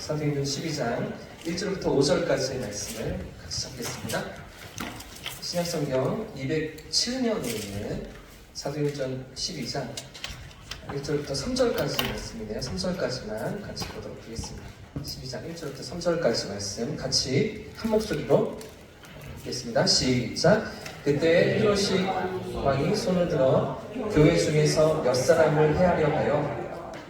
사도행전 12장 1절부터 5절까지의 말씀을 같이 찾겠습니다. 신약성경 207년에 있는 사도행전 12장 1절부터 3절까지 말씀이네요. 3절까지만 같이 보도록 하겠습니다. 12장 1절부터 3절까지 말씀 같이 한 목소리로 읽겠습니다. 시작! 그때 히롯이 왕이 손을 들어 교회 중에서 몇 사람을 해하려 하여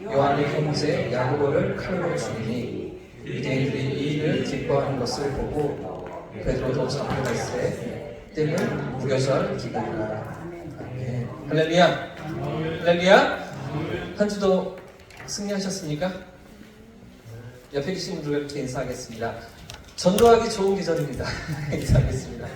요한의 형제 야고보를 칼로 죽이니 유대인들이 이 일을 기뻐하는 것을 보고 베드로도 잡혀갔을 때는 무교절 기도하라. 아멘. 할렐루야. 할렐루야. 한 주도 승리하셨습니까? 옆에 계신 분들과 이렇게 인사하겠습니다. 전도하기 좋은 계절입니다. 인사하겠습니다.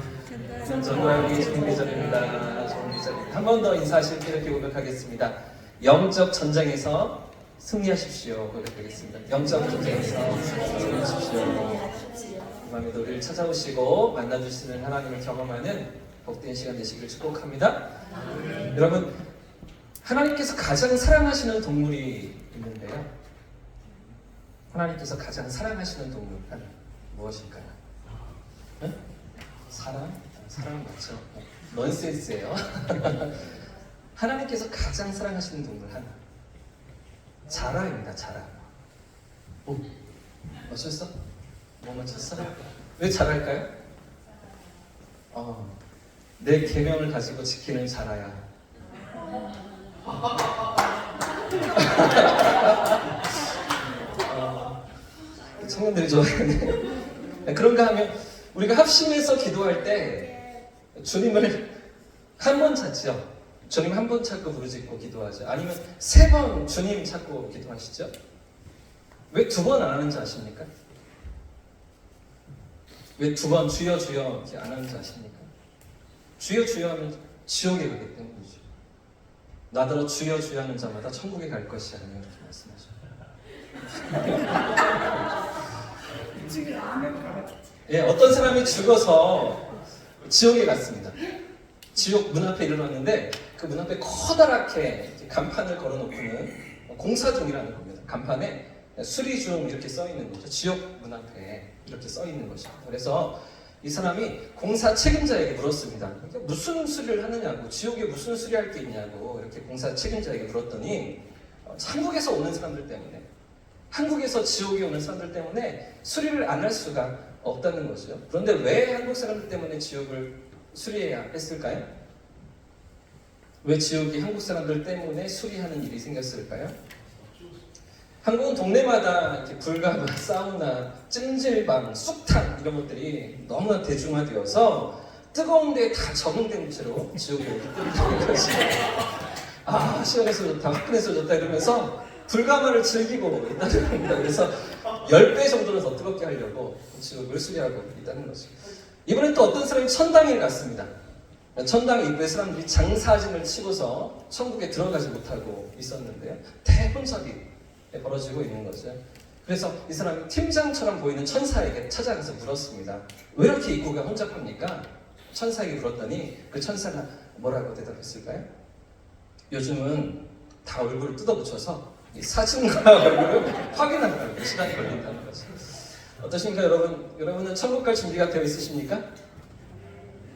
전도하기 좋은 계절입니다. 좋은 계절입니다. 한 번 더 인사하실 때 이렇게 고백하겠습니다. 영적 전쟁에서 승리하십시오. 고백하겠습니다. 영적 전쟁에서 승리하십시오. 이 밤에도 우리를 찾아오시고 만나주시는 하나님을 경험하는 복된 시간 되시길 축복합니다. 여러분, 하나님께서 가장 사랑하시는 동물이 있는데요. 하나님께서 가장 사랑하시는 동물은 무엇일까요? 네? 사람? 사람 맞죠? 넌센스예요. 하나님께서 가장 사랑하시는 동물 하나. 자라입니다. 자라. 오, 맞췄어? 뭐 맞췄어? 왜 자랄까요? 내 계명을 가지고 지키는 자라야. 청년들이 좋아하네. 그런가 하면 우리가 합심해서 기도할 때 주님을 한 번 찾죠. 주님 한 번 찾고 부르짖고 기도하죠. 아니면 3번 주님 찾고 기도하시죠. 왜 2번 안 하는지 아십니까? 왜 2번 주여 주여 이렇게 안 하는지 아십니까? 주여 주여 하면 지옥에 가기 때문이죠. 나더러 주여 주여 하는 자마다 천국에 갈 것이 아니에요. 이렇게 말씀하셨어요. 예, 어떤 사람이 죽어서 지옥에 갔습니다. 지옥 문 앞에 이르렀는데 그 문 앞에 커다랗게 간판을 걸어놓고는 공사 중이라는 겁니다. 간판에 수리 중 이렇게 써 있는 거죠. 지옥 문 앞에 이렇게 써 있는 것이죠. 그래서 이 사람이 공사 책임자에게 물었습니다. 그러니까 무슨 수리를 하느냐고, 지옥에 무슨 수리할 게 있냐고 이렇게 공사 책임자에게 물었더니 한국에서 오는 사람들 때문에, 한국에서 지옥에 오는 사람들 때문에 수리를 안 할 수가 없다는 거죠. 그런데 왜 한국 사람들 때문에 지옥을 수리해야 했을까요? 왜 지옥이 한국 사람들 때문에 수리하는 일이 생겼을까요? 한국은 동네마다 이렇게 불가마, 사우나, 찜질방, 쑥탕 이런 것들이 너무나 대중화되어서 뜨거운 데에 다 적응된 채로 지옥에 오기 때문인 거지. 아, 시원해서 좋다, 화끈해서 좋다 이러면서 불가마를 즐기고 있다는 겁니다. 그래서 10배 정도는 더 뜨겁게 하려고 지옥을 수리하고 있다는 거죠. 이번엔 또 어떤 사람이 천당에 갔습니다. 천당 입구에 사람들이 장사진을 치고서 천국에 들어가지 못하고 있었는데요. 대혼잡이 벌어지고 있는 거죠. 그래서 이 사람이 팀장처럼 보이는 천사에게 찾아가서 물었습니다. 왜 이렇게 입구가 혼잡합니까? 천사에게 물었더니 그 천사가 뭐라고 대답했을까요? 요즘은 다 얼굴을 뜯어붙여서 이 사진과 얼굴을 확인하는 시간이 걸린다는 거죠. 어떠십니까, 여러분? 여러분은 천국 갈 준비가 되어 있으십니까?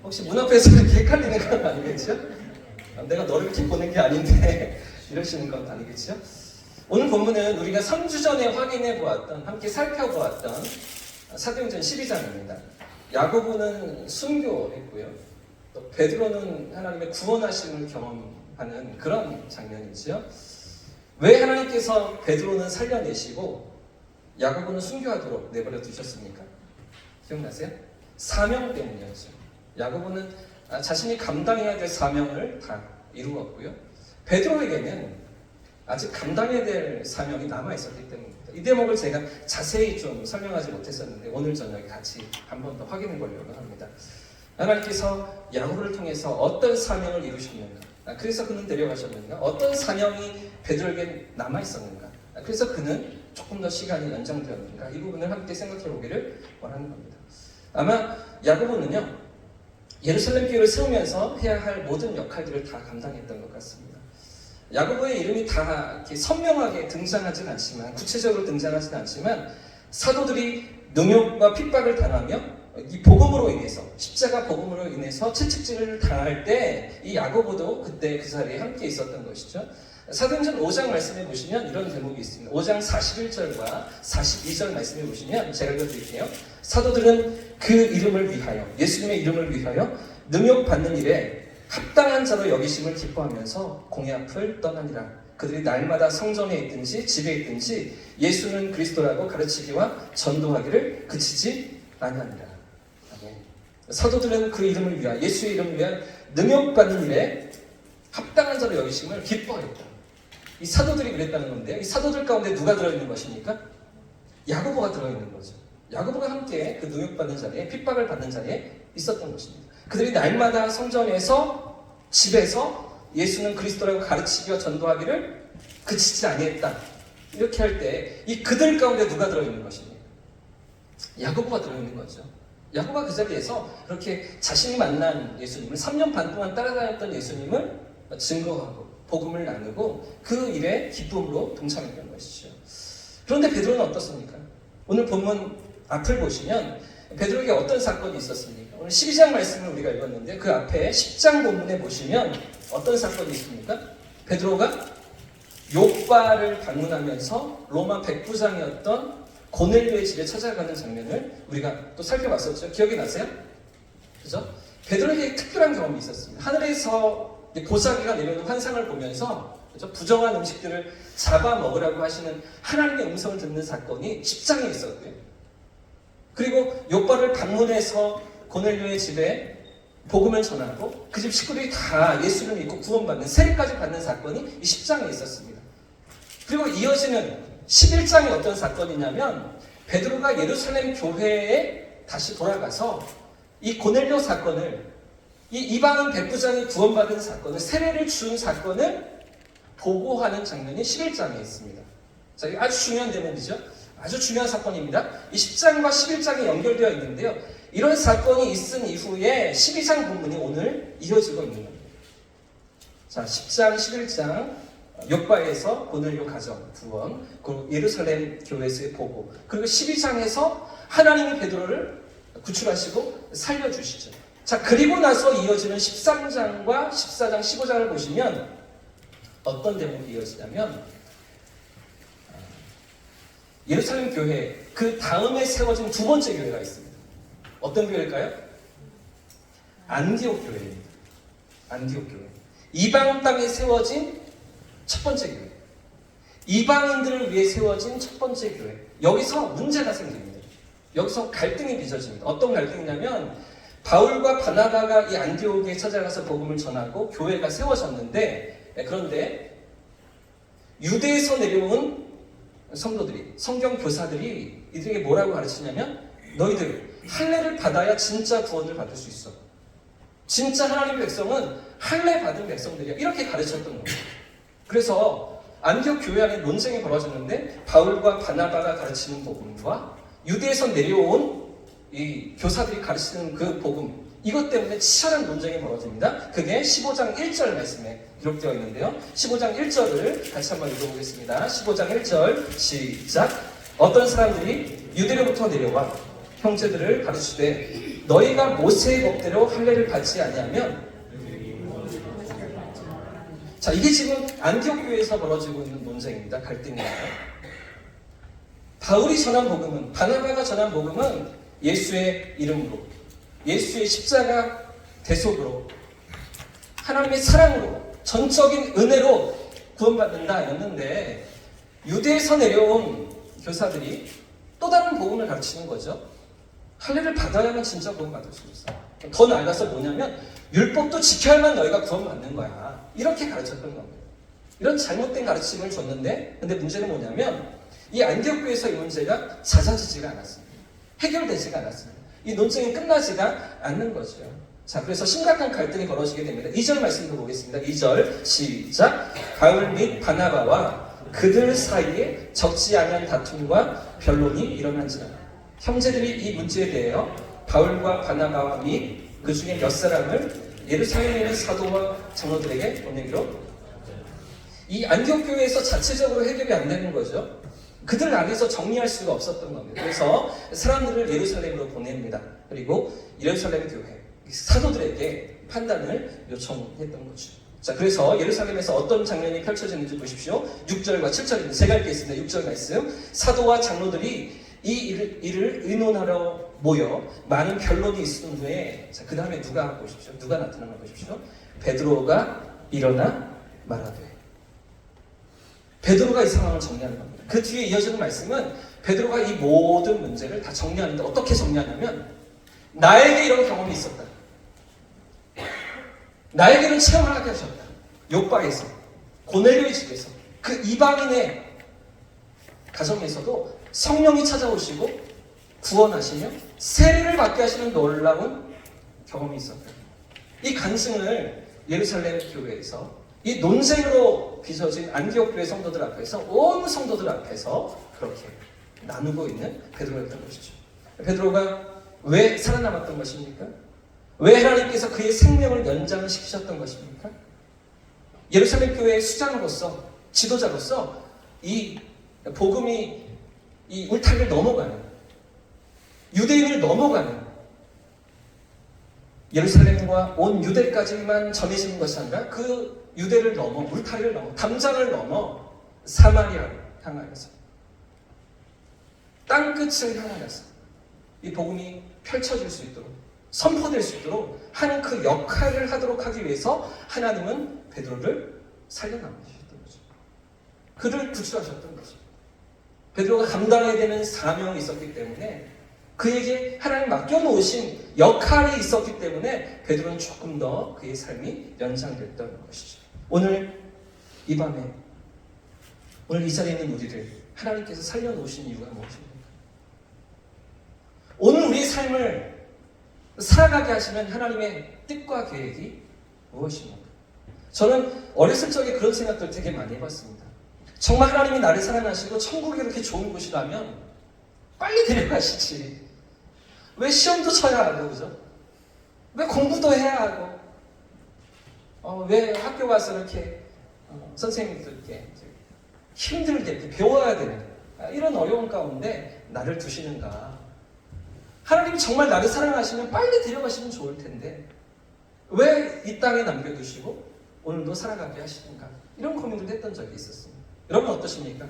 혹시 문 앞에서 이렇게 헷갈리는 건 아니겠죠? 내가 너를 이렇게 보낸 게 아닌데 이러시는 건 아니겠죠? 오늘 본문은 우리가 3주 전에 확인해 보았던, 함께 살펴보았던 사도행전 12장입니다. 야고보는 순교했고요. 또 베드로는 하나님의 구원하심을 경험하는 그런 장면이죠. 왜 하나님께서 베드로는 살려내시고 야고보는 순교하도록 내버려 두셨습니까? 기억나세요? 사명 때문이었죠. 야고보는 자신이 감당해야 될 사명을 다 이루었고요. 베드로에게는 아직 감당해야 될 사명이 남아있었기 때문입니다. 이 대목을 제가 자세히 좀 설명하지 못했었는데 오늘 저녁에 같이 한 번 더 확인해 보려고 합니다. 하나님께서 야고보를 통해서 어떤 사명을 이루셨는가? 그래서 그는 데려가셨는가? 어떤 사명이 베드로에게 남아있었는가? 그래서 그는 조금 더 시간이 연장되었는가? 이 부분을 함께 생각해 보기를 원하는 겁니다. 아마 야고보는요, 예루살렘 교회를 세우면서 해야 할 모든 역할들을 다 감당했던 것 같습니다. 야고보의 이름이 다 이렇게 선명하게 등장하진 않지만, 구체적으로 등장하진 않지만 사도들이 능욕과 핍박을 당하며 이 복음으로 인해서 십자가 복음으로 인해서 채찍질을 당할 때 이 야고보도 그때 그 자리에 함께 있었던 것이죠. 사도행전 5장 말씀해 보시면 이런 대목이 있습니다. 5장 41절과 42절 말씀해 보시면 제가 읽어드릴게요. 사도들은 그 이름을 위하여 예수님의 이름을 위하여 능욕받는 일에 합당한 자로 여기심을 기뻐하면서 공의 앞을 떠나니라. 그들이 날마다 성전에 있든지 집에 있든지 예수는 그리스도라고 가르치기와 전도하기를 그치지 아니하니라. 사도들은 그 이름을 위하여 예수의 이름을 위한 능욕받는 일에 합당한 자로 여기심을 기뻐하였다. 이 사도들이 그랬다는 건데 이 사도들 가운데 누가 들어있는 것입니까? 야고보가 들어있는 거죠. 야고보가 함께 그 능욕받는 자리에 핍박을 받는 자리에 있었던 것입니다. 그들이 날마다 성전에서 집에서 예수는 그리스도라고 가르치기와 전도하기를 그치지 아니했다. 이렇게 할 때 이 그들 가운데 누가 들어있는 것입니까? 야고보가 들어있는 거죠. 야고보가 그 자리에서 그렇게 자신이 만난 예수님을 3년 반 동안 따라다녔던 예수님을 증거하고 복음을 나누고 그 일에 기쁨으로 동참했던 것이죠. 그런데 베드로는 어떻습니까? 오늘 본문 앞을 보시면 베드로에게 어떤 사건이 있었습니까? 오늘 12장 말씀을 우리가 읽었는데 그 앞에 10장 본문에 보시면 어떤 사건이 있습니까? 베드로가 욥바를 방문하면서 로마 백부장이었던 고넬료의 집에 찾아가는 장면을 우리가 또 살펴봤었죠. 기억이 나세요? 그죠? 베드로에게 특별한 경험이 있었습니다. 하늘에서 보자기가 내려오는 환상을 보면서 그죠? 부정한 음식들을 잡아먹으라고 하시는 하나님의 음성을 듣는 사건이 10장에 있었고요. 그리고 욥바를 방문해서 고넬료의 집에 복음을 전하고 그 집 식구들이 다 예수를 믿고 구원받는 세례까지 받는 사건이 이 10장에 있었습니다. 그리고 이어지는 11장이 어떤 사건이냐면 베드로가 예루살렘 교회에 다시 돌아가서 이 고넬료 사건을 이 이방인 백부장이 구원받은 사건을 세례를 준 사건을 보고하는 장면이 11장에 있습니다. 자, 이게 아주 중요한 대목이죠. 아주 중요한 사건입니다. 이 10장과 11장이 연결되어 있는데요. 이런 사건이 있은 이후에 12장 본문이 오늘 이어지고 있는 겁니다. 자, 10장, 11장 욥바에서 고넬료 가정 구원, 그리고 예루살렘 교회에서의 보고, 그리고 12장에서 하나님이 베드로를 구출하시고 살려주시죠. 자, 그리고 나서 이어지는 13장과 14장, 15장을 보시면 어떤 대목이 이어지냐면 예루살렘 교회 그 다음에 세워진 두 번째 교회가 있습니다. 어떤 교회일까요? 안디옥 교회입니다. 안디옥 교회. 이방 땅에 세워진 첫 번째 교회. 이방인들을 위해 세워진 첫 번째 교회. 여기서 문제가 생깁니다. 여기서 갈등이 빚어집니다. 어떤 갈등이냐면 바울과 바나바가 이 안디옥에 찾아가서 복음을 전하고 교회가 세워졌는데 그런데 유대에서 내려온 성도들이 성경 교사들이 이들에게 뭐라고 가르치냐면 너희들 할례를 받아야 진짜 구원을 받을 수 있어. 진짜 하나님의 백성은 할례 받은 백성들이야. 이렇게 가르쳤던 겁니다. 그래서 안디옥 교회 안에 논쟁이 벌어졌는데 바울과 바나바가 가르치는 복음과 유대에서 내려온 이 교사들이 가르치는 그 복음, 이것 때문에 치열한 논쟁이 벌어집니다. 그게 15장 1절 말씀에 기록되어 있는데요. 15장 1절을 같이 한번 읽어보겠습니다. 15장 1절 시작. 어떤 사람들이 유대로부터 내려와 형제들을 가르치되 너희가 모세의 법대로 할례를 받지 아니하면, 자, 이게 지금 안디옥 교회에서 벌어지고 있는 논쟁입니다. 갈등입니다. 바울이 전한 복음은, 바나바가 전한 복음은 예수의 이름으로, 예수의 십자가 대속으로, 하나님의 사랑으로, 전적인 은혜로 구원받는다 였는데 유대에서 내려온 교사들이 또 다른 복음을 가르치는 거죠. 할례를 받아야만 진짜 구원받을 수 있어. 더 나아가서 뭐냐면 율법도 지켜야만 너희가 구원받는 거야. 이렇게 가르쳤던 겁니다. 이런 잘못된 가르침을 줬는데, 근데 문제는 뭐냐면 이 안디옥 교회에서 이 문제가 잦아지지가 않았습니다. 해결되지가 않았습니다. 이 논쟁이 끝나지가 않는 거죠. 자, 그래서 심각한 갈등이 벌어지게 됩니다. 2절 말씀 읽어보겠습니다. 2절 시작. 바울 및 바나바와 그들 사이에 적지 않은 다툼과 변론이 일어난지라. 형제들이 이 문제에 대하여 바울과 바나바와 및 그 중에 몇 사람을 예루살렘에 있는 사도와 장로들에게 보내기로. 이 안디옥 교회에서 자체적으로 해결이 안 되는 거죠. 그들 안에서 정리할 수가 없었던 겁니다. 그래서 사람들을 예루살렘으로 보냅니다. 그리고 예루살렘 교회 사도들에게 판단을 요청했던 거죠. 자, 그래서 예루살렘에서 어떤 장면이 펼쳐지는지 보십시오. 6절과 7절입니다. 제가 읽겠습니다. 6절 말씀. 사도와 장로들이 이 일을 의논하러 모여 많은 변론이 있은 후에, 자, 그 다음에 누가 보십시오. 누가 나타나나 보십시오. 베드로가 일어나 말하되. 베드로가 이 상황을 정리하는 겁니다. 그 뒤에 이어지는 말씀은 베드로가 이 모든 문제를 다 정리하는데 어떻게 정리하냐면, 나에게 이런 경험이 있었다. 나에게는 체험을 하게 하셨다. 욥바에서, 고넬료의 집에서, 그 이방인의 가정에서도 성령이 찾아오시고 구원하시며 세례를 받게 하시는 놀라운 경험이 있었다. 이 간증을 예루살렘 교회에서 이 논쟁으로 빚어진 안디옥 교회 성도들 앞에서, 온 성도들 앞에서 그렇게 나누고 있는 베드로였던 것이죠. 베드로가 왜 살아남았던 것입니까? 왜 하나님께서 그의 생명을 연장을 시키셨던 것입니까? 예루살렘 교회의 수장으로서, 지도자로서 이 복음이 이 울타리를 넘어가는, 유대인을 넘어가는, 예루살렘과 온 유대까지만 전해지는 것이 아니라 그 유대를 넘어, 울타리를 넘어, 담장을 넘어 사마리아를 향하여서, 땅끝을 향하여서 이 복음이 펼쳐질 수 있도록, 선포될 수 있도록 하는 그 역할을 하도록 하기 위해서 하나님은 베드로를 살려남기셨던 거죠. 그를 구출하셨던 거죠. 베드로가 감당해야 되는 사명이 있었기 때문에, 그에게 하나님 맡겨놓으신 역할이 있었기 때문에 베드로는 조금 더 그의 삶이 연장됐던 것이죠. 오늘 이 밤에, 오늘 이 자리에 있는 우리를 하나님께서 살려놓으신 이유가 무엇입니까? 오늘 우리의 삶을 살아가게 하시는 하나님의 뜻과 계획이 무엇입니까? 저는 어렸을 적에 그런 생각들 되게 많이 해봤습니다. 정말 하나님이 나를 사랑하시고 천국이 그렇게 좋은 곳이라면 빨리 데려가시지. 왜 시험도 쳐야 하고, 그죠? 왜 공부도 해야 하고, 왜 학교 가서 이렇게 선생님들께 힘들게 배워야 되는 이런 어려운 가운데 나를 두시는가? 하나님이 정말 나를 사랑하시면 빨리 데려가시면 좋을 텐데 왜 이 땅에 남겨두시고 오늘도 살아가게 하시는가? 이런 고민을 했던 적이 있었습니다. 여러분 어떠십니까?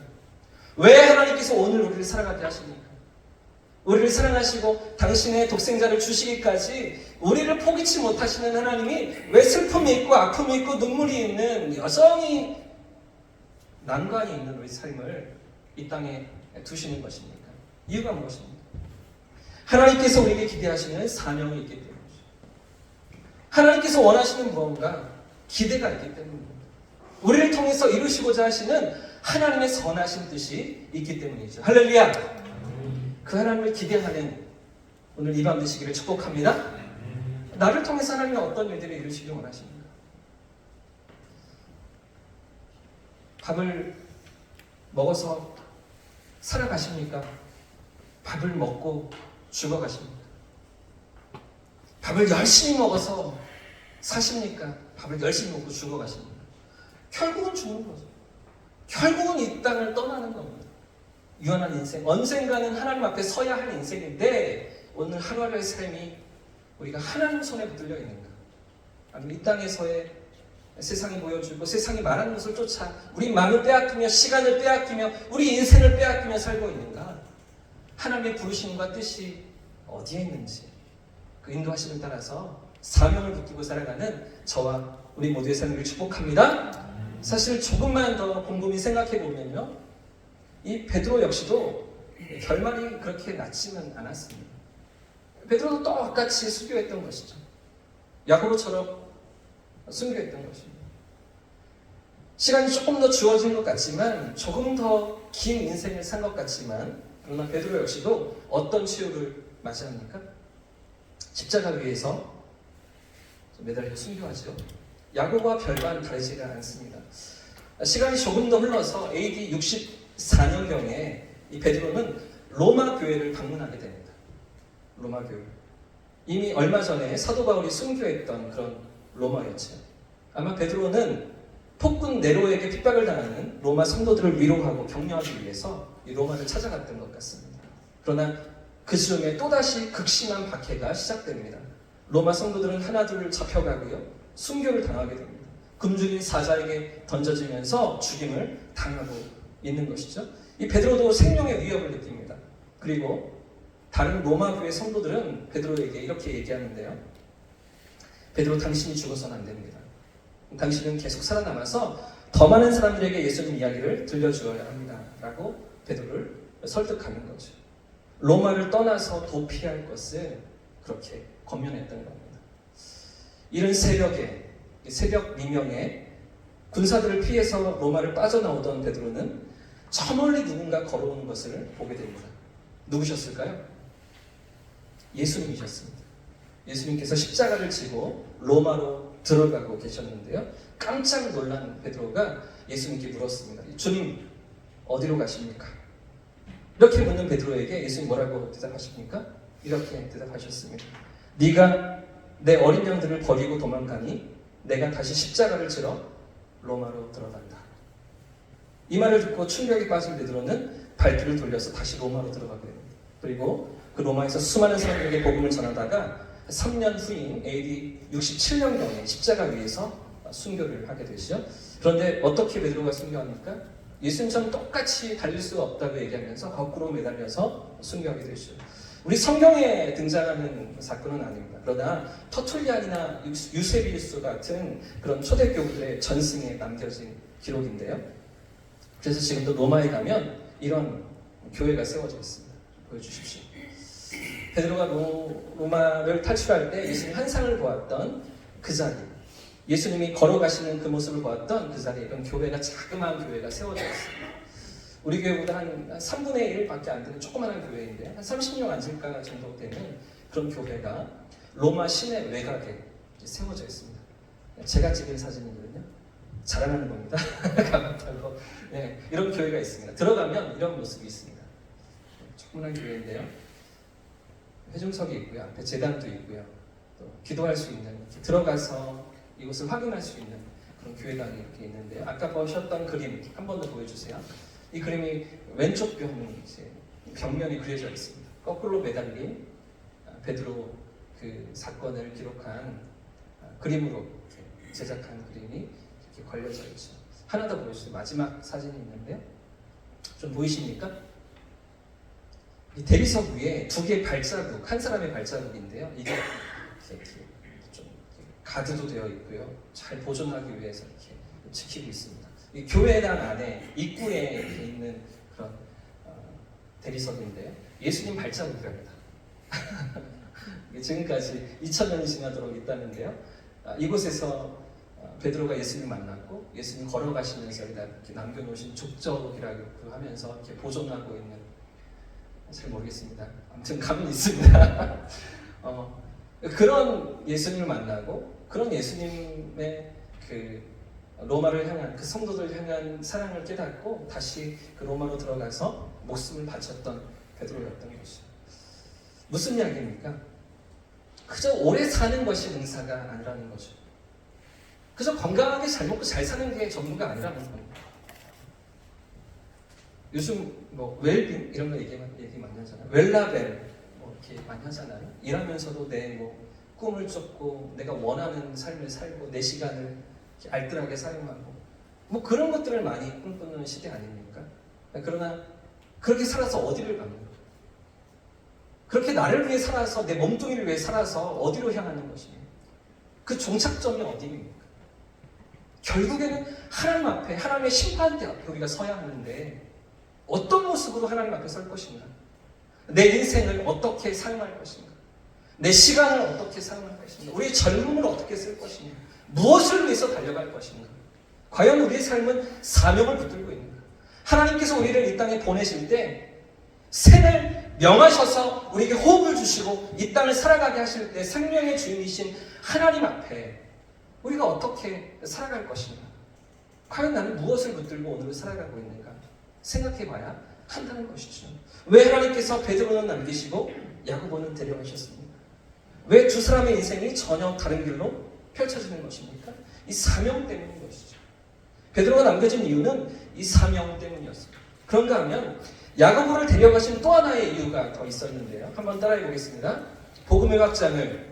왜 하나님께서 오늘 우리를 살아가게 하십니까? 우리를 사랑하시고 당신의 독생자를 주시기까지 우리를 포기치 못하시는 하나님이 왜 슬픔이 있고 아픔이 있고 눈물이 있는, 여전히 난관이 있는 우리 삶을 이 땅에 두시는 것입니까? 이유가 무엇입니까? 하나님께서 우리에게 기대하시는 사명이 있기 때문이죠. 하나님께서 원하시는 무언가 기대가 있기 때문입니다. 우리를 통해서 이루시고자 하시는 하나님의 선하신 뜻이 있기 때문이죠. 할렐루야! 그 하나님을 기대하는 오늘 이 밤 되시기를 축복합니다. 나를 통해서 하나님이 어떤 일들을 이루시길 원하십니까? 밥을 먹어서 살아가십니까? 밥을 먹고 죽어가십니까? 밥을 열심히 먹어서 사십니까? 밥을 열심히 먹고 죽어가십니까? 결국은 죽는 거죠. 결국은 이 땅을 떠나는 겁니다. 유한한 인생, 언젠가는 하나님 앞에 서야 할 인생인데 오늘 하루하루의 삶이 우리가 하나님 손에 붙들려 있는가? 아니면 이 땅에서의 세상이 보여주고 세상이 말하는 것을 쫓아 우리 마음을 빼앗기며 시간을 빼앗기며 우리 인생을 빼앗기며 살고 있는가? 하나님의 부르심과 뜻이 어디에 있는지 그 인도하심을 따라서 사명을 붙들고 살아가는 저와 우리 모두의 삶을 축복합니다. 사실 조금만 더 곰곰이 생각해 보면요, 이 베드로 역시도 결말이 그렇게 낮지는 않았습니다. 베드로도 똑같이 순교했던 것이죠. 야고보처럼 순교했던 것입니다. 시간이 조금 더 주어진 것 같지만, 조금 더 긴 인생을 산 것 같지만, 그러나 베드로 역시도 어떤 치유를 맞이합니까? 십자가 위에서 매달려 순교하죠. 야고보와 별반 다르지가 않습니다. 시간이 조금 더 흘러서 AD 64년경에 이 베드로는 로마 교회를 방문하게 됩니다. 로마 교회. 이미 얼마 전에 사도 바울이 순교했던 그런 로마였죠. 아마 베드로는 폭군 네로에게 핍박을 당하는 로마 성도들을 위로하고 격려하기 위해서 이 로마를 찾아갔던 것 같습니다. 그러나 그 즈음에 또다시 극심한 박해가 시작됩니다. 로마 성도들은 하나둘 잡혀가고요. 순교를 당하게 됩니다. 굶주린 사자에게 던져지면서 죽임을 당하고 있는 것이죠. 이 베드로도 생명의 위협을 느낍니다. 그리고 다른 로마 교회 성도들은 베드로에게 이렇게 얘기하는데요. 베드로, 당신이 죽어서는 안 됩니다. 당신은 계속 살아남아서 더 많은 사람들에게 예수님 이야기를 들려주어야 합니다. 라고 베드로를 설득하는 거죠. 로마를 떠나서 도피할 것을 그렇게 권면했던 겁니다. 이른 새벽에, 새벽 미명에 군사들을 피해서 로마를 빠져나오던 베드로는 저 멀리 누군가 걸어오는 것을 보게 됩니다. 누구셨을까요? 예수님이셨습니다. 예수님께서 십자가를 지고 로마로 들어가고 계셨는데요. 깜짝 놀란 베드로가 예수님께 물었습니다. 주님, 어디로 가십니까? 이렇게 묻는 베드로에게 예수님 뭐라고 대답하십니까? 이렇게 대답하셨습니다. 네가 내 어린 양들을 버리고 도망가니 내가 다시 십자가를 지러 로마로 들어간다. 이 말을 듣고 충격에 빠진 베드로는 발길을 돌려서 다시 로마로 들어가게 됩니다. 그리고 그 로마에서 수많은 사람들에게 복음을 전하다가 3년 후인 AD 67년경에 십자가 위에서 순교를 하게 되시죠. 그런데 어떻게 베드로가 순교합니까? 예수님처럼 똑같이 달릴 수 없다고 얘기하면서 거꾸로 매달려서 순교하게 되시죠. 우리 성경에 등장하는 사건은 아닙니다. 그러나 터툴리안이나 유세비우스 같은 그런 초대교부들의 전승에 남겨진 기록인데요. 그래서 지금도 로마에 가면 이런 교회가 세워져 있습니다. 보여주십시오. 베드로가 로마를 탈출할 때 예수님 환상을 보았던 그 자리, 예수님이 걸어가시는 그 모습을 보았던 그 자리에 이런 교회가, 자그마한 교회가 세워져 있습니다. 우리 교회보다 한 3분의 1밖에 안 되는 조그마한 교회인데 한 30명 앉을까 정도 되는 그런 교회가 로마 시내 외곽에 세워져 있습니다. 제가 찍은 사진이거든요. 자랑하는 겁니다. 가볍다고. 네, 이런 교회가 있습니다. 들어가면 이런 모습이 있습니다. 조그마한 교회인데요. 회중석이 있고요. 앞에 제단도 있고요. 또 기도할 수 있는, 들어가서 이곳을 확인할 수 있는 그런 교회당이 이렇게 있는데요. 아까 보셨던 그림 한 번 더 보여주세요. 이 그림이 왼쪽 벽면이 그려져 있습니다. 거꾸로 매달린 베드로 그 사건을 기록한 그림으로 제작한 그림이 이렇게 걸려져 있죠. 하나 더 보여주세요. 마지막 사진이 있는데요. 좀 보이십니까? 이 대리석 위에 두 개의 발자국, 한 사람의 발자국인데요. 이게 이렇게 좀 가드도 되어 있고요. 잘 보존하기 위해서 이렇게 지키고 있습니다. 이 교회당 안에 입구에 이렇게 있는 그런 대리석인데요. 예수님 발자국입니다. 지금까지 2000년이 지나도록 있다는데요. 이곳에서 베드로가 예수님 만났고 예수님 걸어가시면서 이렇게 남겨놓으신 족적이라고 하면서 이렇게 보존하고 있는, 잘 모르겠습니다. 아무튼 감은 있습니다. 그런 예수님을 만나고 그런 예수님의 그 로마를 향한, 그 성도들 향한 사랑을 깨닫고 다시 그 로마로 들어가서 목숨을 바쳤던 베드로였던 것이죠. 무슨 이야기입니까? 그저 오래 사는 것이 능사가 아니라는 거죠. 그저 건강하게 잘 먹고 잘 사는 게 전부가 아니라는 겁니다. 요즘 뭐 웰빙 이런 거 얘기 많이 하잖아요. 웰라벨 뭐 이렇게 많이 하잖아요. 일하면서도 내 뭐 꿈을 쫓고 내가 원하는 삶을 살고 내 시간을 알뜰하게 사용하고 뭐 그런 것들을 많이 꿈꾸는 시대 아닙니까? 그러나 그렇게 살아서 어디를 갑니까? 그렇게 나를 위해 살아서, 내 몸뚱이를 위해 살아서 어디로 향하는 것입니까? 그 종착점이 어디입니까? 결국에는 하나님 앞에, 하나님의 심판대 앞에 우리가 서야 하는데 어떤 모습으로 하나님 앞에 설 것인가? 내 인생을 어떻게 사용할 것인가? 내 시간을 어떻게 사용할 것인가? 우리의 젊음을 어떻게 쓸 것인가? 무엇을 위해서 달려갈 것인가? 과연 우리의 삶은 사명을 붙들고 있는가? 하나님께서 우리를 이 땅에 보내실 때 생을 명하셔서 우리에게 호흡을 주시고 이 땅을 살아가게 하실 때 생명의 주인이신 하나님 앞에 우리가 어떻게 살아갈 것인가? 과연 나는 무엇을 붙들고 오늘을 살아가고 있는가? 생각해봐야 한다는 것이죠. 왜 하나님께서 베드로는 남기시고 야고보는 데려가셨습니까? 왜 두 사람의 인생이 전혀 다른 길로 펼쳐지는 것입니까? 이 사명 때문인 것이죠. 베드로가 남겨진 이유는 이 사명 때문이었습니다. 그런가 하면 야고보를 데려가신 또 하나의 이유가 더 있었는데요. 한번 따라해 보겠습니다. 복음의 확장을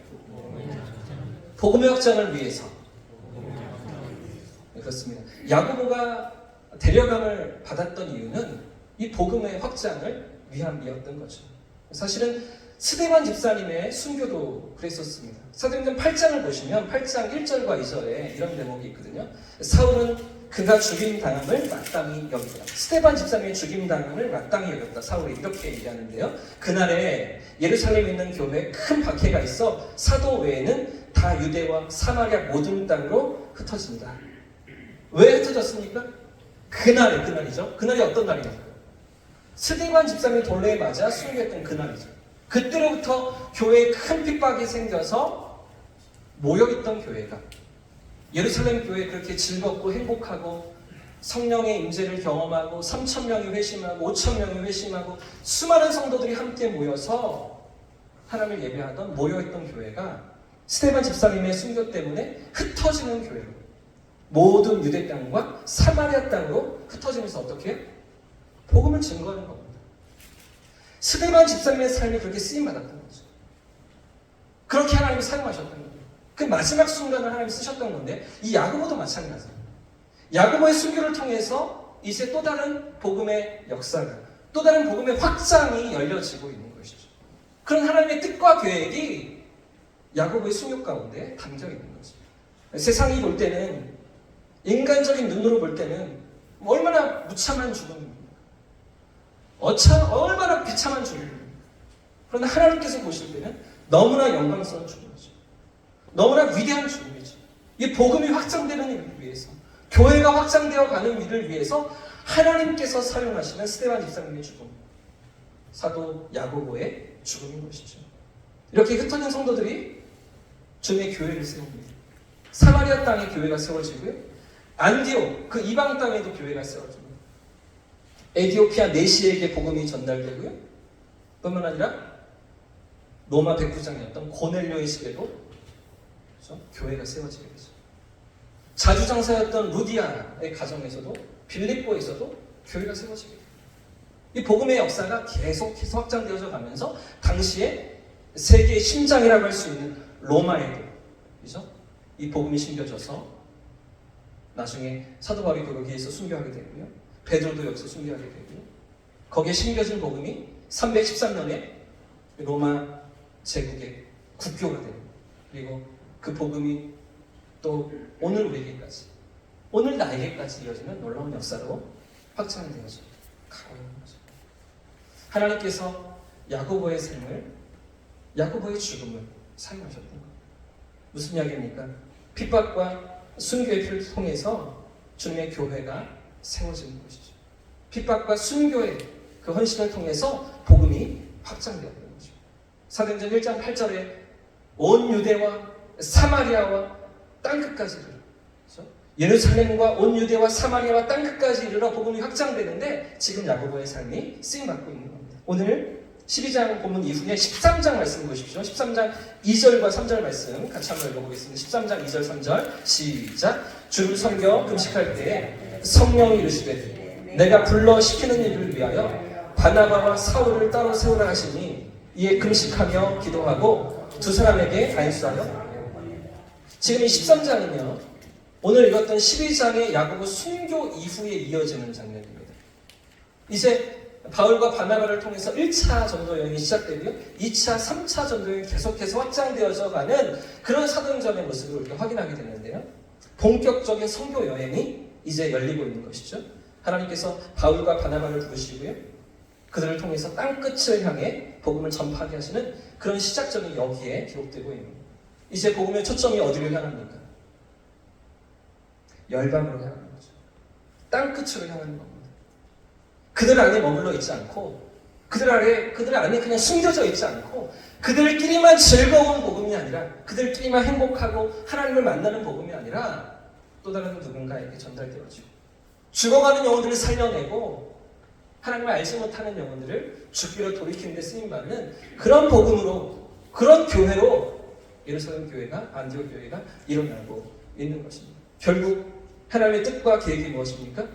위해서. 네, 그렇습니다. 야고보가 데려감을 받았던 이유는 이 복음의 확장을 위함이었던 거죠. 사실은 스데반 집사님의 순교도 그랬었습니다. 사도행전 8장을 보시면 8장 1절과 2절에 이런 대목이 있거든요. 사울은 그가 죽임당함을 마땅히 여겼다. 스데반 집사님의 죽임당함을 마땅히 여겼다. 사울이 이렇게 얘기하는데요. 그날에 예루살렘에 있는 교회에 큰 박해가 있어 사도 외에는 다 유대와 사마리아 모든 땅으로 흩어진다. 왜 흩어졌습니까? 그날이죠. 그날이 어떤 날이냐고요? 스데반 집사님이 돌레에 맞아 순교했던 그날이죠. 그때로부터 교회에 큰 핍박이 생겨서 모여있던 교회가 예루살렘 교회에 그렇게 즐겁고 행복하고 성령의 임재를 경험하고 3,000명이 회심하고 5,000명이 회심하고 수많은 성도들이 함께 모여서 하나님을 예배하던 모여있던 교회가 스데반 집사님의 순교 때문에 흩어지는 교회로 모든 유대 땅과 사마리아 땅으로 흩어지면서 어떻게 해요? 복음을 증거하는 겁니다. 스데반 집사님의 삶이 그렇게 쓰임받았던 거죠. 그렇게 하나님이 사용하셨던 거예요. 그 마지막 순간을 하나님이 쓰셨던 건데 이 야고보도 마찬가지예요. 야고보의 순교를 통해서 이제 또 다른 복음의 역사가 또 다른 복음의 확장이 열려지고 있는 것이죠. 그런 하나님의 뜻과 계획이 야고보의 순교 가운데 담겨 있는 거죠. 세상이 볼 때는 인간적인 눈으로 볼 때는 얼마나 무참한 죽음입니까? 얼마나 비참한 죽음입니까? 그러나 하나님께서 보실 때는 너무나 영광스러운 죽음이죠. 너무나 위대한 죽음이죠. 이 복음이 확장되는 일을 위해서 교회가 확장되어 가는 일을 위해서 하나님께서 사용하시는 스데반 집사님의 죽음, 사도 야고보의 죽음인 것이죠. 이렇게 흩어진 성도들이 주님의 교회를 세웁니다. 사마리아 땅에 교회가 세워지고요. 안디옥, 그 이방 땅에도 교회가 세워집니다. 에디오피아 내시에게 복음이 전달되고요. 뿐만 아니라 로마 백부장이었던 고넬료의 집에도 그렇죠? 교회가 세워지게 되죠. 자주장사였던 루디아의 가정에서도 빌립보에서도 교회가 세워지게 돼요. 이 복음의 역사가 계속해서 확장되어져 가면서 당시에 세계의 심장이라고 할 수 있는 로마에도 그렇죠? 이 복음이 심겨져서 나중에 사도 바울이 거기에서 순교하게 되고요. 베드로도 여기서 순교하게 되고요. 거기에 심겨진 복음이 313년에 로마 제국의 국교가 되고 그리고 그 복음이 또 오늘 우리에게까지 오늘 나에게까지 이어지는 놀라운 역사로 확장되어져 가고 있는 거죠. 하나님께서 야고보의 삶을 야고보의 죽음을 사용하셨던 거예요. 무슨 이야기입니까? 핍박과 순교의 피를 통해서 주님의 교회가 세워지는 것이죠. 핍박과 순교의 그 헌신을 통해서 복음이 확장되었던 거죠. 사도행전 1장 8절에 온 유대와 사마리아와 땅끝까지 이르러 그렇죠? 예루살렘과 온 유대와 사마리아와 땅끝까지 이르러 복음이 확장되는데 지금 야고보의 삶이 쓰임받고 있는 겁니다. 오늘 12장 본문 이후에 13장 말씀 보십시오. 13장 2절과 3절 말씀 같이 한번 읽어보겠습니다. 13장 2절 3절 시작. 주를 섬겨 금식할 때에 성령이 이르시되 내가 불러 시키는 일을 위하여 바나바와 사울을 따로 세우라 하시니 이에 금식하며 기도하고 두 사람에게 안수하여. 지금 이 13장은요 오늘 읽었던 12장의 야고보 순교 이후에 이어지는 장면입니다. 이제 바울과 바나바를 통해서 1차 전도 여행이 시작되고요. 2차, 3차 전도 여행이 계속해서 확장되어져 가는 그런 사도행전의 모습을 우리가 확인하게 되는데요. 본격적인 선교 여행이 이제 열리고 있는 것이죠. 하나님께서 바울과 바나바를 부르시고요. 그들을 통해서 땅끝을 향해 복음을 전파하게 하시는 그런 시작점이 여기에 기록되고 있습니다. 이제 복음의 초점이 어디를 향합니까? 열방으로 향하는 거죠. 땅끝으로 향하는 겁니다. 그들 안에 머물러 있지 않고 그들 안에 그냥 숨겨져 있지 않고 그들끼리만 즐거운 복음이 아니라 그들끼리만 행복하고 하나님을 만나는 복음이 아니라 또 다른 누군가에게 전달되어지고 죽어가는 영혼들을 살려내고 하나님을 알지 못하는 영혼들을 죽기로 돌이키는 데 쓰임받는 그런 복음으로 그런 교회로 예루살렘 교회가 안디옥 교회가 일어나고 있는 것입니다. 결국 하나님의 뜻과 계획이 무엇입니까?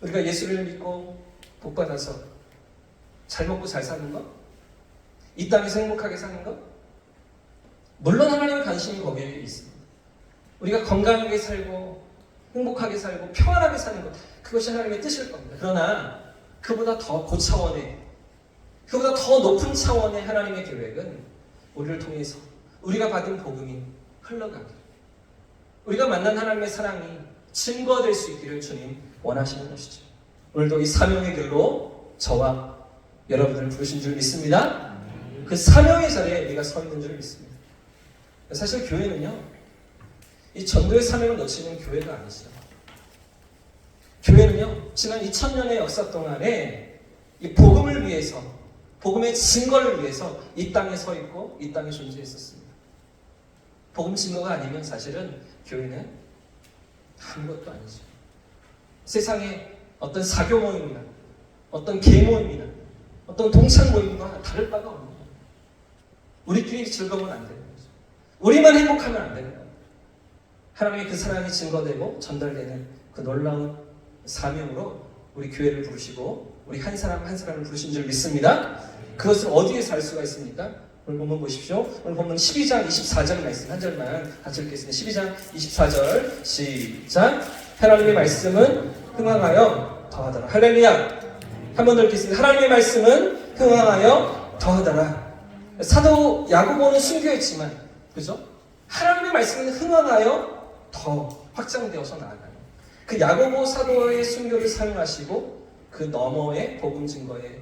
우리가 예수를 믿고 복받아서 잘 먹고 잘 사는 것? 이 땅에서 행복하게 사는 것? 물론 하나님의 관심이 거기에 있습니다. 우리가 건강하게 살고 행복하게 살고 평안하게 사는 것, 그것이 하나님의 뜻일 겁니다. 그러나 그보다 더 고차원의, 그보다 더 높은 차원의 하나님의 계획은 우리를 통해서 우리가 받은 복음이 흘러가기를, 우리가 만난 하나님의 사랑이 증거될 수 있기를 주님 원하시는 것이죠. 오늘도 이 사명의 길로 저와 여러분을 부르신 줄 믿습니다. 그 사명의 자리에 우리가 서 있는 줄 믿습니다. 사실 교회는요, 이 전도의 사명을 놓치는 교회가 아니죠. 교회는요, 지난 2000년의 역사 동안에 이 복음을 위해서, 복음의 증거를 위해서 이 땅에 서 있고 이 땅에 존재했었습니다. 복음 증거가 아니면 사실은 교회는 아무것도 아니죠. 세상에 어떤 사교 모임이나 어떤 개 모임이나 어떤 동창 모임과 다를 바가 없는 거예요. 우리끼리 즐거우면 안 되는 거죠. 우리만 행복하면 안 되는 거예요. 하나님의 그 사랑이 증거되고 전달되는 그 놀라운 사명으로 우리 교회를 부르시고 우리 한 사람 한 사람을 부르신 줄 믿습니다. 그것을 어디에서 알 수가 있습니까? 오늘 본문 보십시오. 오늘 본문 12장 24절 말씀 한 절만 같이 읽겠습니다. 12장 24절 시작. 하나님의 말씀은 흥황하여 더하더라. 할렐루야. 한 번 더 읽겠습니다. 하나님의 말씀은 흥황하여 더하더라. 사도 야고보는 순교했지만, 그죠? 하나님의 말씀은 흥황하여 더 확장되어서 나아가요. 그 야고보 사도의 순교를 사용하시고 그 너머의 복음 증거의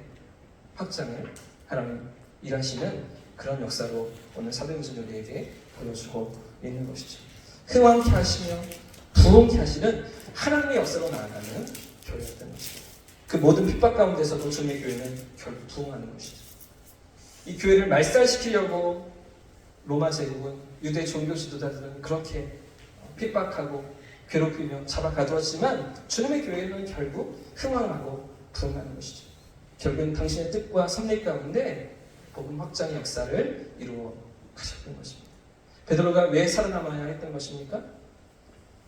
확장을 하나님 일하시는 그런 역사로 오늘 사도행전 우리에게 보여주고 있는 것이죠. 흥왕케 하시며 부흥케 하시는 하나님의 역사로 나아가는 교회였던 것이죠. 그 모든 핍박 가운데서도 주님의 교회는 결국 부흥하는 것이죠. 이 교회를 말살시키려고 로마 제국은, 유대 종교 지도자들은 그렇게 핍박하고 괴롭히며 잡아 가두었지만 주님의 교회는 결국 흥왕하고 부흥하는 것이죠. 결국은 당신의 뜻과 섭리 가운데 복음 확장의 역사를 이루어 가셨던 것입니다. 베드로가 왜 살아남아야 했던 것입니까?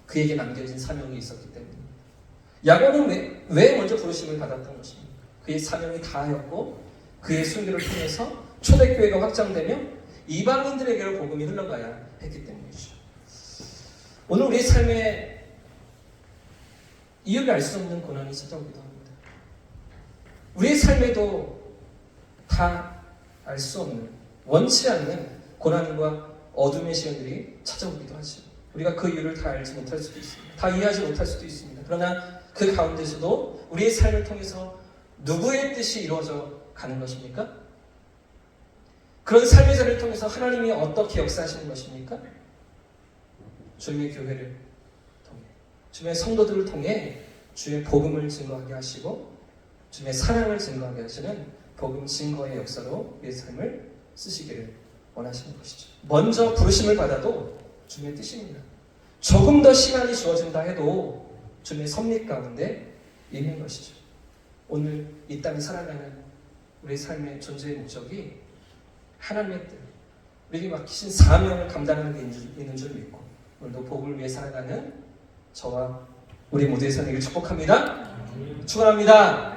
그에게 남겨진 사명이 있었기 때문입니다. 야고보는 왜 먼저 부르심을 받았던 것입니까? 그의 사명이 다하였고 그의 순교를 통해서 초대교회가 확장되며 이방인들에게로 복음이 흘러가야 했기 때문이죠. 오늘 우리의 삶에 이유를 알 수 없는 고난이 찾아오기도 합니다. 우리의 삶에도 다 알 수 없는, 원치 않는 고난과 어둠의 시간들이 찾아오기도 하죠. 우리가 그 이유를 다 알지 못할 수도 있습니다. 다 이해하지 못할 수도 있습니다. 그러나 그 가운데서도 우리의 삶을 통해서 누구의 뜻이 이루어져 가는 것입니까? 그런 삶의 자리를 통해서 하나님이 어떻게 역사하시는 것입니까? 주님의 교회를 통해, 주님의 성도들을 통해 주의 복음을 증거하게 하시고 주님의 사랑을 증거하게 하시는 복음 증거의 역사로 우리의 삶을 쓰시기를 원하시는 것이죠. 먼저 부르심을 받아도 주님의 뜻입니다. 조금 더 시간이 주어진다 해도 주님의 섭리 가운데 있는 것이죠. 오늘 이 땅에 살아가는 우리의 삶의 존재의 목적이 하나님의 뜻, 우리에게 맡기신 사명을 감당하는 데 있는 줄 믿고 오늘도 복음을 위해 살아가는 저와 우리 모두의 삶을 축복합니다. 축원합니다.